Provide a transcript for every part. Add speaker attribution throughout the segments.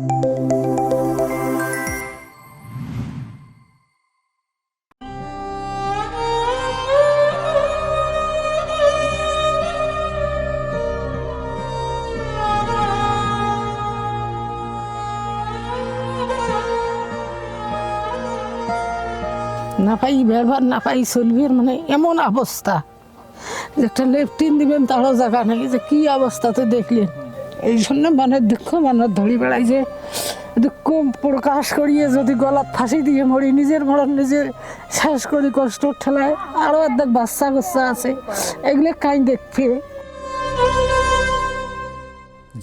Speaker 1: না পাই ব্যবহার না পাই চলবি, মানে এমন অবস্থা যে একটা লেফটিন দিবেন তারও জায়গা নেই, যে কি অবস্থাতে দেখলেন। এই জন্য মনের দুঃখ মনের ধরি বেড়াই, যে দুঃখ প্রকাশ করিয়ে যদি গলাত ফাঁসি দিয়ে মরি, নিজের মরণ নিজের শেষ করি কষ্ট ঠেলায়। আরও অর্ধেক বাচ্চা কাচ্চা আছে, এগুলো কাই দেখবে।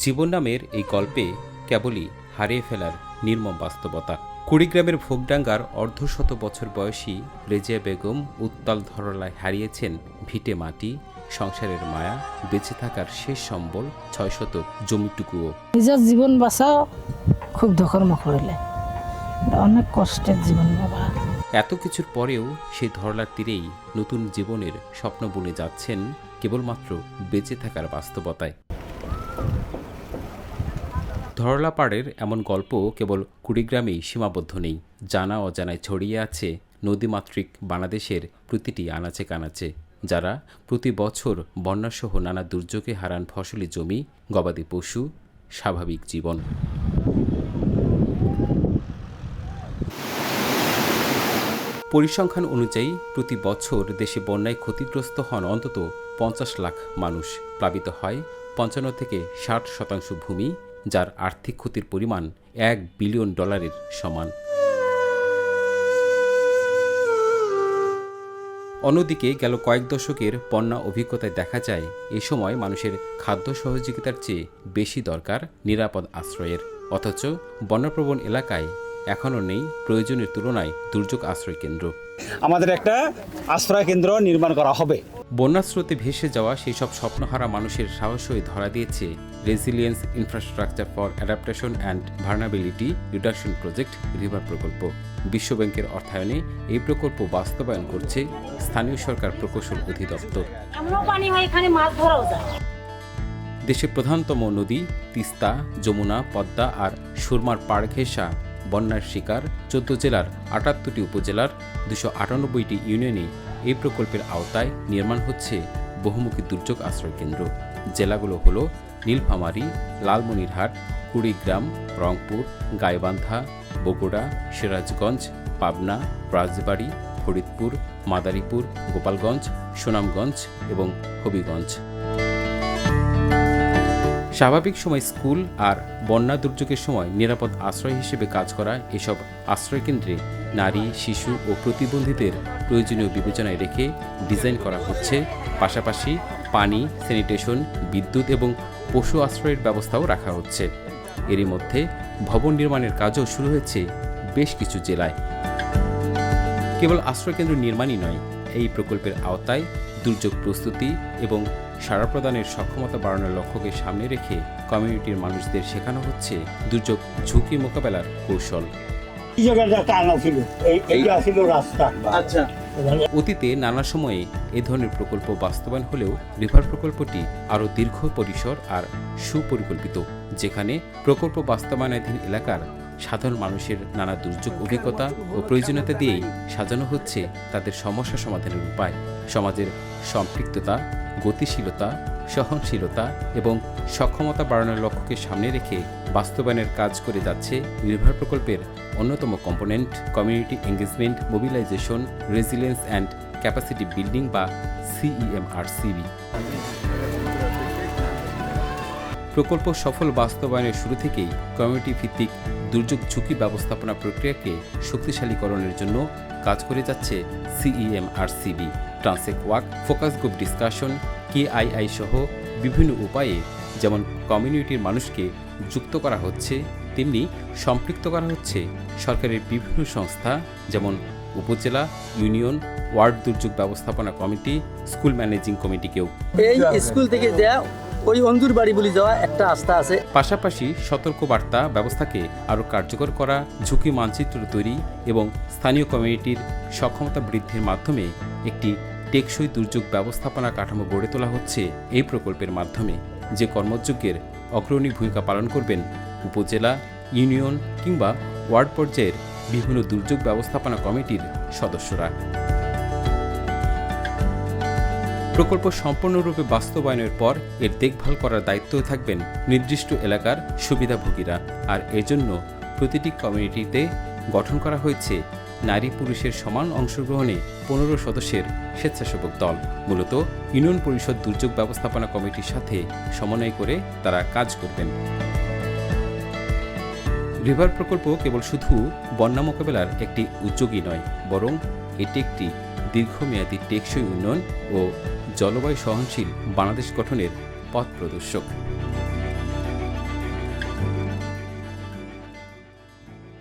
Speaker 2: জীবন নামের এই গল্পে কেবলই হারিয়ে ফেলার নির্মম বাস্তবতা। কুড়িগ্রামের ভোগডাঙ্গার অর্ধশত বছর বয়সী রেজিয়া বেগম উত্তাল ধরলায় হারিয়েছেন ভিটে মাটি, সংসারের মায়া, বেঁচে থাকার শেষ সম্বল ৬ শতক জমিটুকুও।
Speaker 1: নিজের জীবন বাঁচাও খুব ধকর্ম করলে, অনেক কষ্টের জীবন বাবা।
Speaker 2: এত কিছুর পরেও সেই ধরলার তীরেই নতুন জীবনের স্বপ্ন বুনে যাচ্ছেন কেবলমাত্র বেঁচে থাকার বাস্তবতায়। ধরলাপাড়ের এমন গল্প কেবল কুড়িগ্রামেই সীমাবদ্ধ নেই, জানা অজানায় ছড়িয়ে আছে নদীমাতৃক বাংলাদেশের প্রতিটি আনাচে কানাচে, যারা প্রতি বছর বন্যাসহ নানা দুর্যোগে হারান ফসলি জমি, গবাদি পশু, স্বাভাবিক জীবন। পরিসংখ্যান অনুযায়ী প্রতি বছর দেশে বন্যায় ক্ষতিগ্রস্ত হন অন্তত ৫০ লাখ মানুষ, প্লাবিত হয় ৫৫ থেকে ৬০% ভূমি, যার আর্থিক ক্ষতির পরিমাণ $1 বিলিয়ন সমান। অন্যদিকে গেল কয়েক দশকের বন্যা অভিজ্ঞতায় দেখা যায় এ সময় মানুষের খাদ্য সহযোগিতার চেয়ে বেশি দরকার নিরাপদ আশ্রয়ের, অথচ বন্যাপ্রবণ এলাকায় এখনও নেই প্রয়োজনের তুলনায় দুর্যোগ আশ্রয় কেন্দ্র।
Speaker 3: আমাদের একটা আশ্রয় কেন্দ্র নির্মাণ করা হবে।
Speaker 2: বন্যার স্রোতে ভেসে যাওয়া সেই সব স্বপ্নহারা মানুষের সাহসই ধরা দিয়েছে resilience infrastructure for adaptation and vulnerability reduction project river প্রকল্প। বিশ্বব্যাংকের অর্থায়নে এই প্রকল্প বাস্তবায়ন করছে স্থানীয় সরকার প্রকৌশল অধিদপ্তর। দেশের প্রধানতম নদী তিস্তা, যমুনা, পদ্মা আর সুরমার পাড় ঘেঁষা বন্যার শিকার 14 জেলার 78টি উপজেলার 298টি ইউনিয়নে এই প্রকল্পের আওতায় নির্মাণ হচ্ছে বহুমুখী দুর্যোগ আশ্রয় কেন্দ্র। জেলাগুলো হলো নীলফামারী, লালমনিরহাট, কুড়িগ্রাম, রংপুর, গাইবান্ধা, বগুড়া, সিরাজগঞ্জ, পাবনা, রাজবাড়ী, ফরিদপুর, মাদারীপুর, গোপালগঞ্জ, সুনামগঞ্জ এবং হবিগঞ্জ। স্বাভাবিক সময় স্কুল আর বন্যা দুর্যোগের সময় নিরাপদ আশ্রয় হিসেবে কাজ করা এসব আশ্রয়কেন্দ্রে নারী, শিশু ও প্রতিবন্ধীদের প্রয়োজনীয় বিবেচনায় রেখে ডিজাইন করা হচ্ছে, পাশাপাশি পানি, স্যানিটেশন, বিদ্যুৎ এবং পশু আশ্রয়ের ব্যবস্থাও রাখা হচ্ছে। এরই মধ্যে ভবন নির্মাণের কাজও শুরু হয়েছে বেশ কিছু জেলায়। কেবল আশ্রয়কেন্দ্র নির্মাণই নয়, এই প্রকল্পের আওতায় দুর্যোগ প্রস্তুতি এবং সাড়া প্রদানের সক্ষমতা বাড়ানোর লক্ষ্যকে সামনে রেখে কমিউনিটির মানুষদের শেখানো হচ্ছে দুর্যোগ ঝুঁকি মোকাবেলার কৌশল। অতীতে নানা সময়ে এ ধরনের প্রকল্প বাস্তবায়ন হলেও রিভার প্রকল্পটি আরও দীর্ঘ পরিসর আর সুপরিকল্পিত, যেখানে প্রকল্প বাস্তবায়নাধীন এলাকার সাধারণ মানুষের নানা দুর্যোগ অভিজ্ঞতা ও প্রয়োজনীয়তা দিয়েই সাজানো হচ্ছে তাদের সমস্যা সমাধানের উপায়। সমাজের সম্পৃক্ততা, গতিশীলতা, সহনশীলতা এবং সক্ষমতা বাড়ানোর লক্ষ্যকে সামনে রেখে বাস্তবায়নের কাজ করে যাচ্ছে রিভার প্রকল্পের অন্যতম component community engagement, mobilisation, resilience and capacity building বা CEMRCB। প্রকল্প সফল বাস্তবায়নের শুরু থেকেই কমিউনিটি ভিত্তিক দুর্যোগ ঝুঁকি ব্যবস্থাপনা প্রক্রিয়াকে শক্তিশালীকরণের জন্য কাজ করে যাচ্ছে CEMRCB। Transect work, focus group discussion, KII সহ বিভিন্ন উপায়ে যেমন কমিউনিটির মানুষকে যুক্ত করা হচ্ছে, তেমনি সম্পৃক্ত করা হচ্ছে সরকারের বিভিন্ন সংস্থা যেমন উপজেলা, ইউনিয়ন, ওয়ার্ড দুর্যোগ ব্যবস্থাপনা কমিটি, স্কুল ম্যানেজিং কমিটিকেও।
Speaker 4: এই স্কুল থেকে দেয়া ওই অন্দুর বাড়ি বলে যাওয়া একটা আস্থা আছে।
Speaker 2: পাশাপাশি সতর্কবার্তা ব্যবস্থাকে আরও কার্যকর করা, ঝুঁকি মানচিত্র তৈরি এবং স্থানীয় কমিউনিটির সক্ষমতা বৃদ্ধির মাধ্যমে একটি টেকসই দুর্যোগ ব্যবস্থাপনা কাঠামো গড়ে তোলা হচ্ছে এই প্রকল্পের মাধ্যমে, যে কর্মযজ্ঞের অগ্রণী ভূমিকা পালন করবেন উপজেলা, ইউনিয়ন কিংবা ওয়ার্ড পর্যায়ের বিভিন্ন দুর্যোগ ব্যবস্থাপনা কমিটির সদস্যরা। প্রকল্প সম্পূর্ণরূপে বাস্তবায়নের পর এর দেখভাল করার দায়িত্বে থাকবেন নির্দিষ্ট এলাকার সুবিধাভোগীরা। আর এজন্য প্রতিটি কমিউনিটিতে গঠন করা হয়েছে নারী পুরুষের সমান অংশগ্রহণে 15 সদস্যের স্বেচ্ছাসেবক দল। মূলত ইউনিয়ন পরিষদ দুর্যোগ ব্যবস্থাপনা কমিটির সাথে সমন্বয় করে তারা কাজ করবেন। রিভার প্রকল্প কেবল শুধু বন্যা মোকাবেলার একটি উদ্যোগই নয়, বরং এটি একটি দীর্ঘমেয়াদী টেকসই উন্নয়ন ও জলবায়ু সহনশীল বাংলাদেশ গঠনের পথ প্রদর্শক।